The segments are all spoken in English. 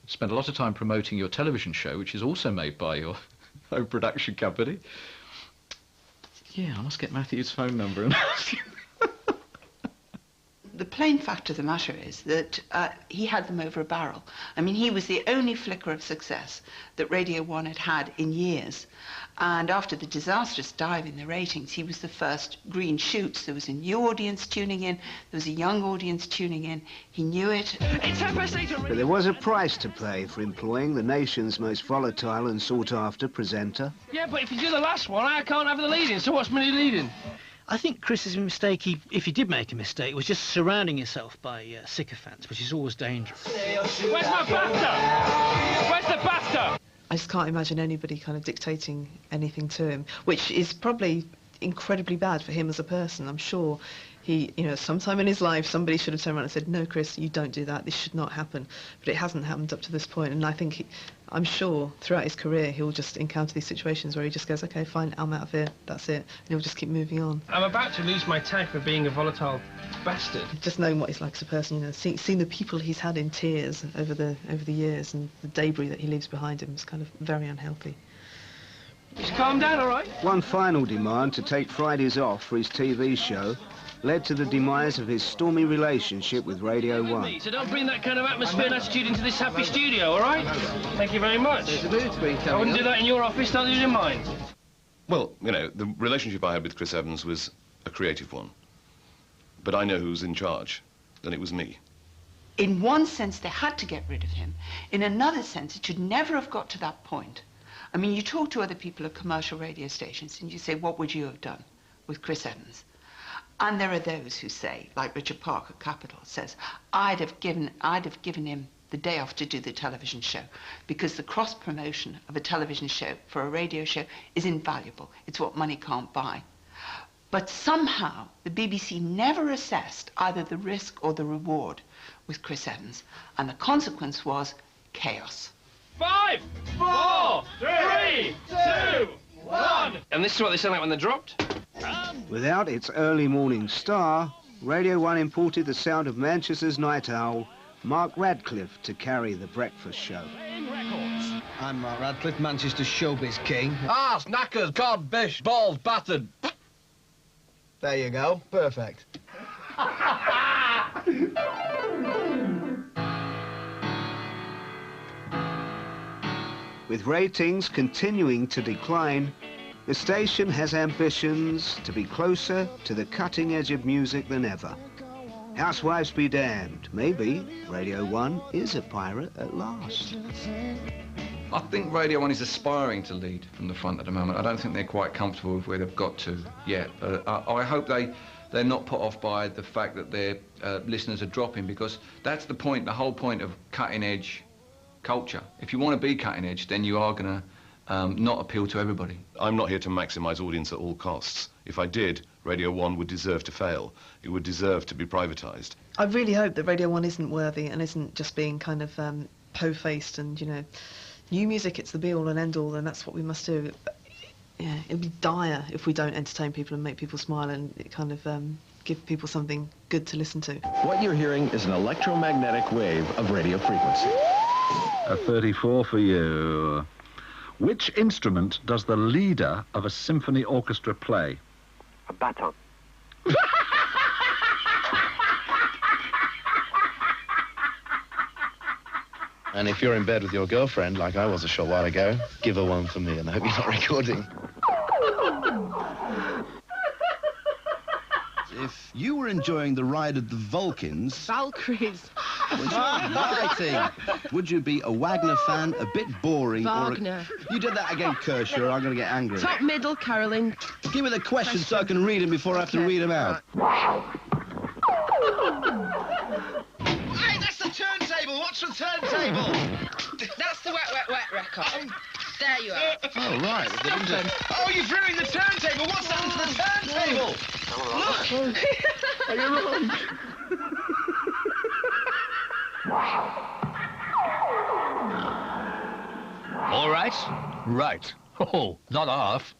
spent a lot of time promoting your television show, which is also made by your own production company. Yeah, I must get Matthew's phone number and ask him. The plain fact of the matter is that he had them over a barrel. I mean, he was the only flicker of success that Radio 1 had had in years. And after the disastrous dive in the ratings, he was the first green shoots. There was a new audience tuning in. There was a young audience tuning in. He knew it. But there was a price to pay for employing the nation's most volatile and sought-after presenter. Yeah, but if you do the last one, I can't have the leading, so what's me leading? I think Chris's mistake, if he did make a mistake, was just surrounding himself by sycophants, which is always dangerous. Where's my BAFTA? Where's the BAFTA? I just can't imagine anybody kind of dictating anything to him, which is probably incredibly bad for him as a person. I'm sure he, you know, sometime in his life somebody should have turned around and said, no, Chris, you don't do that, this should not happen. But it hasn't happened up to this point, and I think I'm sure throughout his career he'll just encounter these situations where he just goes, OK, fine, I'm out of here, that's it, and he'll just keep moving on. I'm about to lose my tag for being a volatile bastard. Just knowing what he's like as a person, you know, seeing the people he's had in tears over the years and the debris that he leaves behind him is kind of very unhealthy. Just calm down, all right? One final demand to take Fridays off for his TV show led to the demise of his stormy relationship with Radio 1. So don't bring that kind of atmosphere and attitude into this happy studio, all right? Thank you very much. I wouldn't do that in your office, don't do it in mine. Well, you know, the relationship I had with Chris Evans was a creative one. But I know who's in charge, and it was me. In one sense, they had to get rid of him. In another sense, it should never have got to that point. I mean, you talk to other people at commercial radio stations and you say, what would you have done with Chris Evans? And there are those who say, like Richard Park at Capitol says, I'd have given him the day off to do the television show because the cross-promotion of a television show for a radio show is invaluable. It's what money can't buy. But somehow the BBC never assessed either the risk or the reward with Chris Evans, and the consequence was chaos. 5, 4, 3, 2, 1. And this is what they sound like when they're dropped. Without its early morning star, Radio 1 imported the sound of Manchester's night owl, Marc Radcliffe, to carry the breakfast show. I'm Marc Radcliffe, Manchester's showbiz king. Arse, knackers, cod, bish, balls, battered. There you go, perfect. With ratings continuing to decline, the station has ambitions to be closer to the cutting edge of music than ever. Housewives be damned. Maybe Radio 1 is a pirate at last. I think Radio 1 is aspiring to lead from the front at the moment. I don't think they're quite comfortable with where they've got to yet. I hope they're not put off by the fact that their listeners are dropping, because that's the point, the whole point of cutting edge culture. If you want to be cutting edge, then you are going to not appeal to everybody. I'm not here to maximise audience at all costs. If I did, Radio 1 would deserve to fail. It would deserve to be privatised. I really hope that Radio 1 isn't worthy and isn't just being kind of po-faced and, you know, new music, it's the be-all and end-all, and that's what we must do. Yeah, it'd be dire if we don't entertain people and make people smile and kind of give people something good to listen to. What you're hearing is an electromagnetic wave of radio frequency. A 34 for you. Which instrument does the leader of a symphony orchestra play? A baton. And if you're in bed with your girlfriend, like I was a short while ago, give her one for me, and I hope you're not recording. If you were enjoying the ride of the Vulcans... Valkyries. Would you be a Wagner fan, a bit boring, Wagner. You did that again, Kershaw, I'm going to get angry. Top, middle, Carolyn. Give me the question so I can read them before I have to read them out. Hey, that's the turntable! What's the turntable? That's the wet record. There you are. Oh, right. Oh, you've ruined the turntable! What's happened to the turntable? Look! Are you wrong? All right. Right. Oh, not half.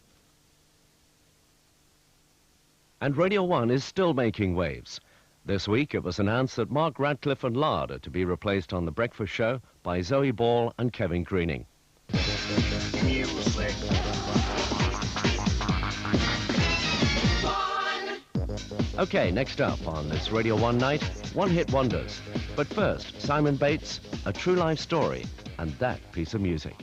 And Radio 1 is still making waves. This week, it was announced that Mark Radcliffe and Lard are to be replaced on The Breakfast Show by Zoe Ball and Kevin Greening. OK, next up on this Radio 1 night, one-hit wonders. But first, Simon Bates, A True Life Story, and that piece of music.